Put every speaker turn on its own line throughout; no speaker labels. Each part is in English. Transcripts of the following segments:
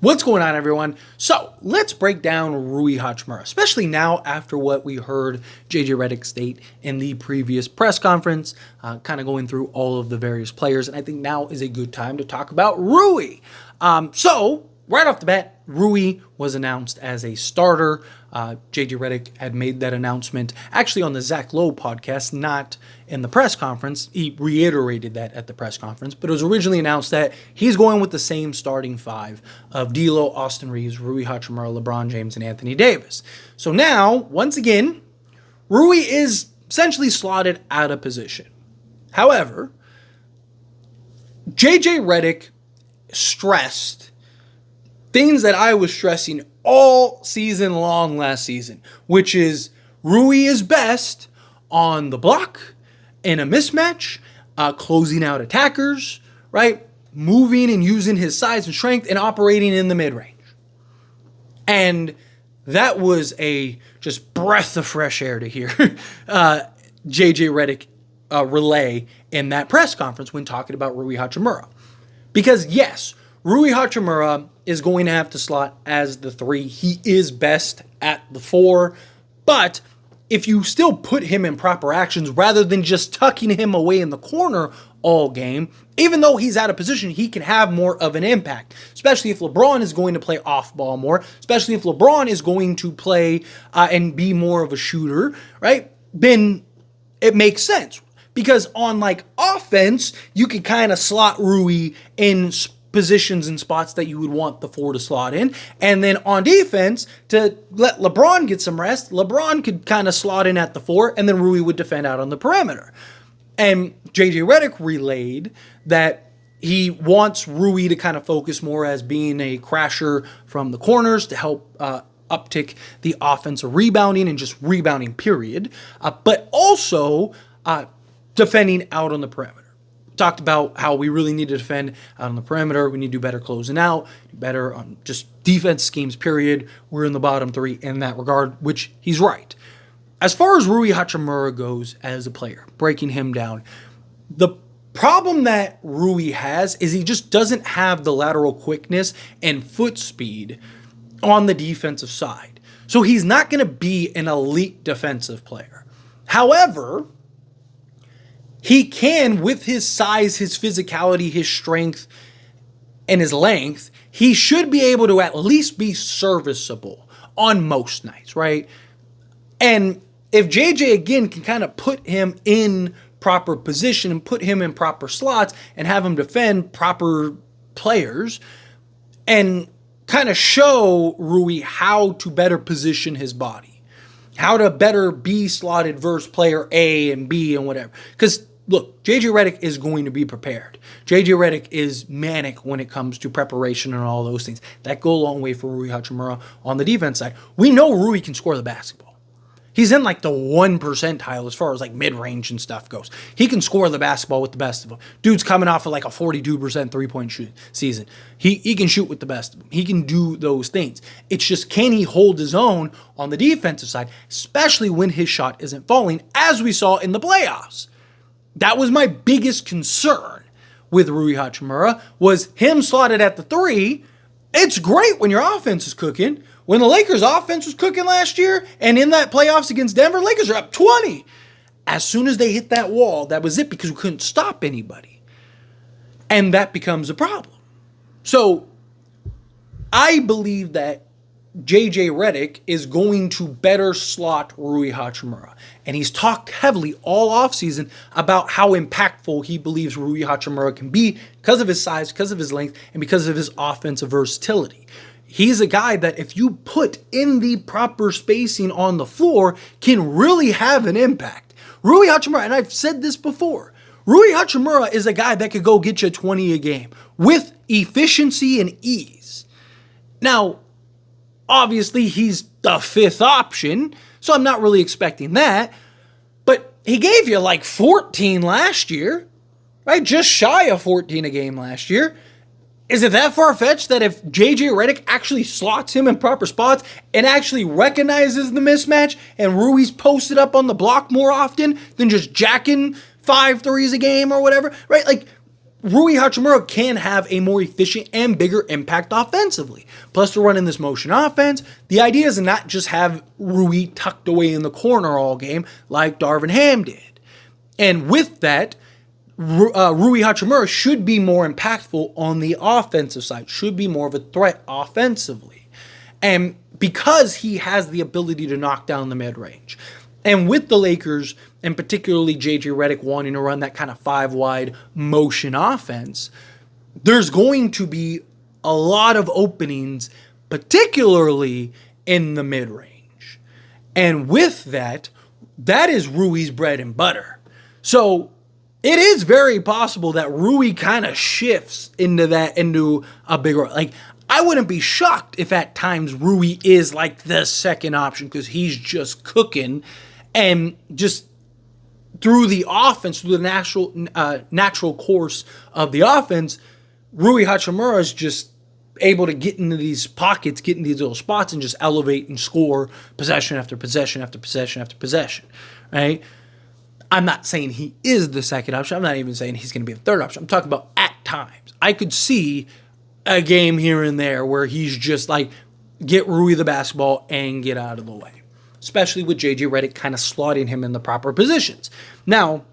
What's going on, everyone? So let's break down Rui Hachimura, especially now after what we heard JJ Redick state in the previous press conference, kind of going through all of the various players. And I think now is a good time to talk about Rui. So right off the bat, Rui was announced as a starter. JJ Redick had made that announcement actually on the Zach Lowe podcast, not in the press conference. He reiterated that at the press conference, but it was originally announced that he's going with the same starting five of D'Lo, Austin Reeves, Rui Hachimura, LeBron James, and Anthony Davis. So now, once again, Rui is essentially slotted out of position. However, JJ Redick stressed things that I was stressing all season long last season, which is Rui is best on the block, in a mismatch, closing out attackers, right? Moving and using his size and strength and operating in the mid-range. And that was a just breath of fresh air to hear JJ Redick relay in that press conference when talking about Rui Hachimura. Because yes, Rui Hachimura is going to have to slot as the 3. He is best at the 4. But if you still put him in proper actions rather than just tucking him away in the corner all game, even though he's out of position, he can have more of an impact. Especially if LeBron is going to play off ball more. Especially if LeBron is going to play and be more of a shooter, right? Then it makes sense. Because on like offense, you could kind of slot Rui in positions and spots that you would want the 4 to slot in. And then on defense, to let LeBron get some rest, LeBron could kind of slot in at the 4, and then Rui would defend out on the perimeter. And JJ Redick relayed that he wants Rui to kind of focus more as being a crasher from the corners to help uptick the offensive rebounding and just rebounding period, but also defending out on the perimeter. Talked about how we really need to defend out on the perimeter. We need to do better closing out, better on just defense schemes, period. We're in the bottom 3 in that regard, which he's right. As far as Rui Hachimura goes as a player, breaking him down, the problem that Rui has is he just doesn't have the lateral quickness and foot speed on the defensive side. So he's not going to be an elite defensive player. However, he can, with his size, his physicality, his strength, and his length, he should be able to at least be serviceable on most nights, right? And if JJ, again, can kind of put him in proper position and put him in proper slots and have him defend proper players and kind of show Rui how to better position his body, how to better be slotted versus player A and B and whatever. Because look, JJ Redick is going to be prepared. JJ Redick is manic when it comes to preparation and all those things. That go a long way for Rui Hachimura on the defense side. We know Rui can score the basketball. He's in like the 1 percentile as far as like mid-range and stuff goes. He can score the basketball with the best of them. Dude's coming off of like a 42% three-point shoot season. He can shoot with the best of them. He can do those things. It's just, can he hold his own on the defensive side, especially when his shot isn't falling, as we saw in the playoffs. That was my biggest concern with Rui Hachimura, was him slotted at the 3. It's great when your offense is cooking. When the Lakers' offense was cooking last year, and in that playoffs against Denver, Lakers are up 20. As soon as they hit that wall, that was it, because we couldn't stop anybody. And that becomes a problem. So I believe that JJ Redick is going to better slot Rui Hachimura. And he's talked heavily all offseason about how impactful he believes Rui Hachimura can be because of his size, because of his length, and because of his offensive versatility. He's a guy that if you put in the proper spacing on the floor can really have an impact. Rui Hachimura, and I've said this before, Rui Hachimura is a guy that could go get you 20 a game with efficiency and ease. Now, obviously, he's the 5th option, so I'm not really expecting that. But he gave you like 14 last year, right? Just shy of 14 a game last year. Is it that far-fetched that if JJ Redick actually slots him in proper spots and actually recognizes the mismatch and Rui's posted up on the block more often than just jacking 5 threes a game or whatever, right? Like, Rui Hachimura can have a more efficient and bigger impact offensively. Plus, they're running this motion offense. The idea is not just have Rui tucked away in the corner all game like Darvin Ham did. And with that, Rui Hachimura should be more impactful on the offensive side, should be more of a threat offensively. And because he has the ability to knock down the mid-range. And with the Lakers, and particularly JJ Redick wanting to run that kind of 5-wide motion offense, there's going to be a lot of openings, particularly in the mid-range. And with that, that is Rui's bread and butter. So it is very possible that Rui kind of shifts into a bigger, like, I wouldn't be shocked if at times Rui is like the second option because he's just cooking. And just through the offense, through the natural course of the offense, Rui Hachimura is just able to get into these pockets, get in these little spots, and just elevate and score possession after possession after possession after possession, right? I'm not saying he is the second option. I'm not even saying he's going to be the third option. I'm talking about at times. I could see a game here and there where he's just like, get Rui the basketball and get out of the way. Especially with JJ Redick kind of slotting him in the proper positions. Now,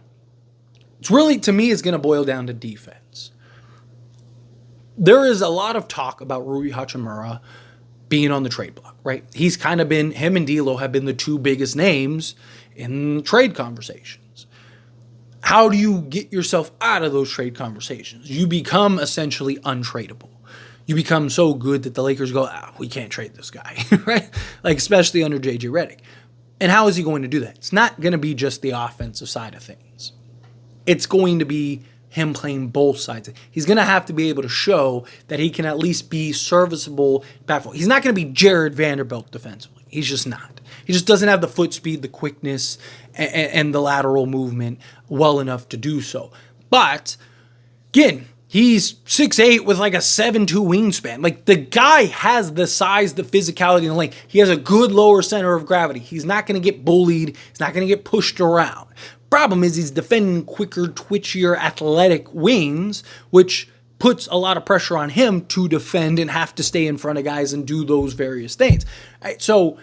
it's really, to me, is going to boil down to defense. There is a lot of talk about Rui Hachimura being on the trade block, right? He's kind of been, him and D'Lo have been the two biggest names in trade conversations. How do you get yourself out of those trade conversations? You become essentially untradeable. You become so good that the Lakers go, we can't trade this guy, right? Like, especially under JJ Redick. And how is he going to do that? It's not going to be just the offensive side of things. It's going to be him playing both sides. He's going to have to be able to show that he can at least be serviceable, impactful. He's not going to be Jared Vanderbilt defensively. He's just not. He just doesn't have the foot speed, the quickness, and the lateral movement well enough to do so. But, again, he's 6'8" with like a 7'2" wingspan. Like, the guy has the size, the physicality, and the length. He has a good lower center of gravity. He's not going to get bullied. He's not going to get pushed around. Problem is he's defending quicker, twitchier, athletic wings, which puts a lot of pressure on him to defend and have to stay in front of guys and do those various things. Right, so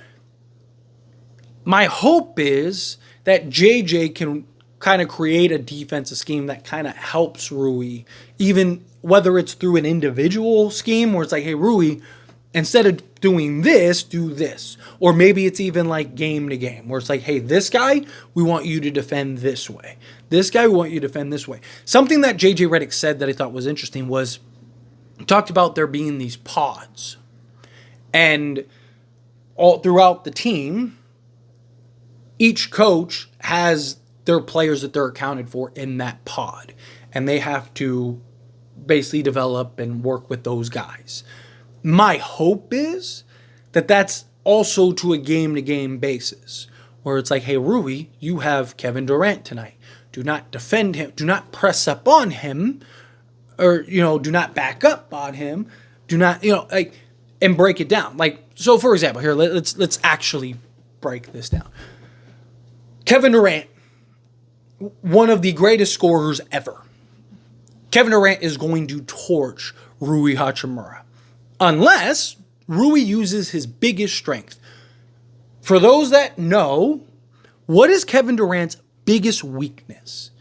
my hope is that JJ can kind of create a defensive scheme that kind of helps Rui, even whether it's through an individual scheme where it's like, hey, Rui, instead of doing this, do this. Or maybe it's even like game to game where it's like, hey, this guy, we want you to defend this way. This guy, we want you to defend this way. Something that JJ Redick said that I thought was interesting was, he talked about there being these pods. And all throughout the team, each coach has their players that they're accounted for in that pod. And they have to basically develop and work with those guys. My hope is that that's also to a game-to-game basis, where it's like, hey, Rui, you have Kevin Durant tonight. Do not defend him. Do not press up on him, or, do not back up on him. Do not, and break it down. Like, so for example, here, let's actually break this down. Kevin Durant, one of the greatest scorers ever. Kevin Durant is going to torch Rui Hachimura. Unless Rui uses his biggest strength. For those that know, what is Kevin Durant's biggest weakness?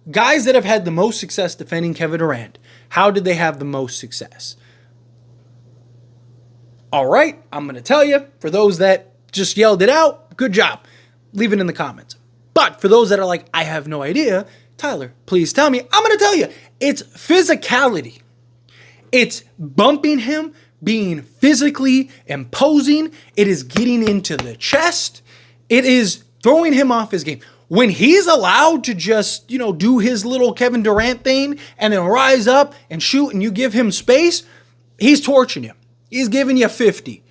Guys that have had the most success defending Kevin Durant, how did they have the most success? All right, I'm going to tell you. For those that just yelled it out, good job. Leave it in the comments. But for those that are like, I have no idea, Tyler, please tell me. I'm going to tell you. It's physicality. It's bumping him, being physically imposing. It is getting into the chest. It is throwing him off his game. When he's allowed to just, do his little Kevin Durant thing and then rise up and shoot and you give him space, he's torching you. He's giving you 50.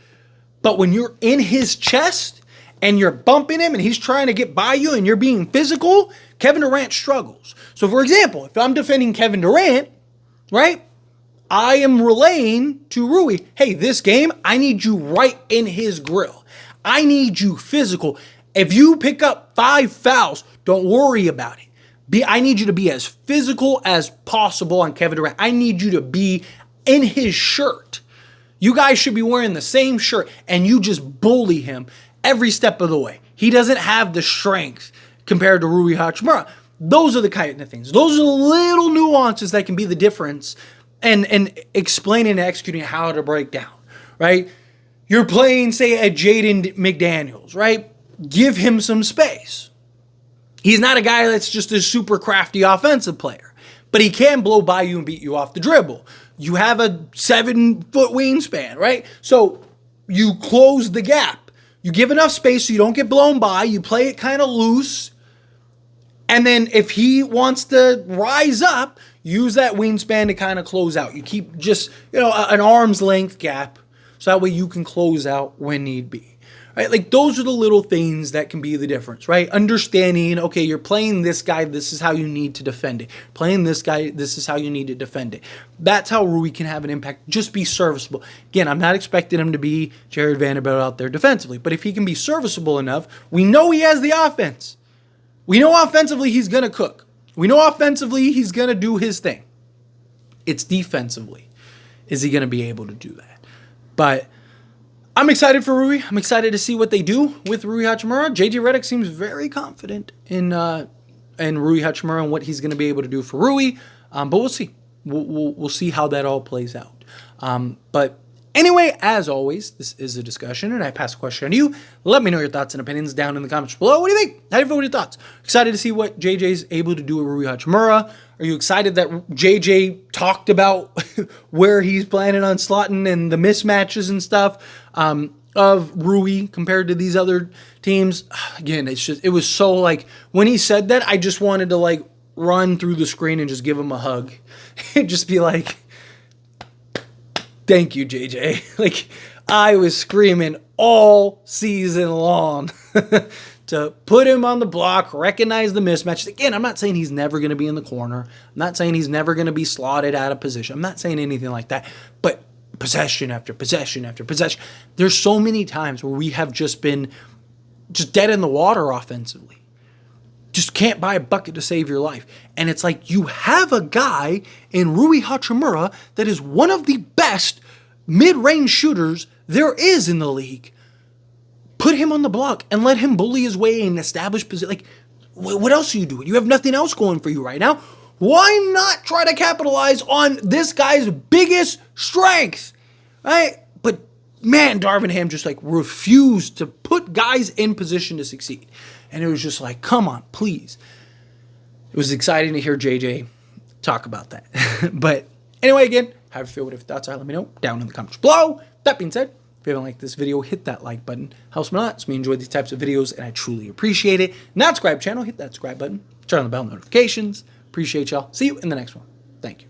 But when you're in his chest and you're bumping him and he's trying to get by you and you're being physical, Kevin Durant struggles. So, for example, if I'm defending Kevin Durant, right, I am relaying to Rui, hey, this game, I need you right in his grill. I need you physical. If you pick up 5 fouls, don't worry about it. I need you to be as physical as possible on Kevin Durant. I need you to be in his shirt. You guys should be wearing the same shirt, and you just bully him every step of the way. He doesn't have the strength compared to Rui Hachimura. Those are the kind of things. Those are the little nuances that can be the difference and explaining and executing how to break down, right? You're playing, say, a Jaden McDaniels, right? Give him some space. He's not a guy that's just a super crafty offensive player, but he can blow by you and beat you off the dribble. You have a 7-foot wingspan, right? So you close the gap. You give enough space so you don't get blown by. You play it kind of loose. And then if he wants to rise up, use that wingspan to kind of close out. You keep just, an arm's length gap so that way you can close out when need be. Right? Like, those are the little things that can be the difference, right? Understanding, okay, you're playing this guy, this is how you need to defend it. Playing this guy, this is how you need to defend it. That's how Rui can have an impact. Just be serviceable. Again, I'm not expecting him to be Jared Vanderbilt out there defensively, but if he can be serviceable enough, we know he has the offense. We know offensively he's going to cook. We know offensively he's going to do his thing. It's defensively. Is he going to be able to do that? But I'm excited for Rui. I'm excited to see what they do with Rui Hachimura. JJ Redick seems very confident in Rui Hachimura and what he's going to be able to do for Rui. But we'll see. We'll see how that all plays out. But anyway, as always, this is a discussion, and I pass the question on to you. Let me know your thoughts and opinions down in the comments below. What do you think? How do you feel with your thoughts? Excited to see what JJ's able to do with Rui Hachimura. Are you excited that JJ talked about where he's planning on slotting and the mismatches and stuff of Rui compared to these other teams? Again, it was so like, when he said that, I just wanted to like run through the screen and just give him a hug. Just be like, thank you, JJ. Like, I was screaming all season long to put him on the block, recognize the mismatch. Again, I'm not saying he's never going to be in the corner. I'm not saying he's never going to be slotted out of position. I'm not saying anything like that. But possession after possession after possession. There's so many times where we have just been just dead in the water offensively. Just can't buy a bucket to save your life. And it's like, you have a guy in Rui Hachimura that is one of the best mid-range shooters there is in the league. Put him on the block and let him bully his way and establish position. Like, what else are you doing? You have nothing else going for you right now. Why not try to capitalize on this guy's biggest strength? Right? But man, Darvin Ham just like refused to put guys in position to succeed. And it was just like, come on, please. It was exciting to hear JJ talk about that. But anyway, again, how do you feel? What your thoughts are? Let me know down in the comments below. That being said, if you haven't liked this video, hit that like button. Helps me a lot. It's me enjoy these types of videos, and I truly appreciate it. Not subscribe channel, hit that subscribe button. Turn on the bell notifications. Appreciate y'all. See you in the next one. Thank you.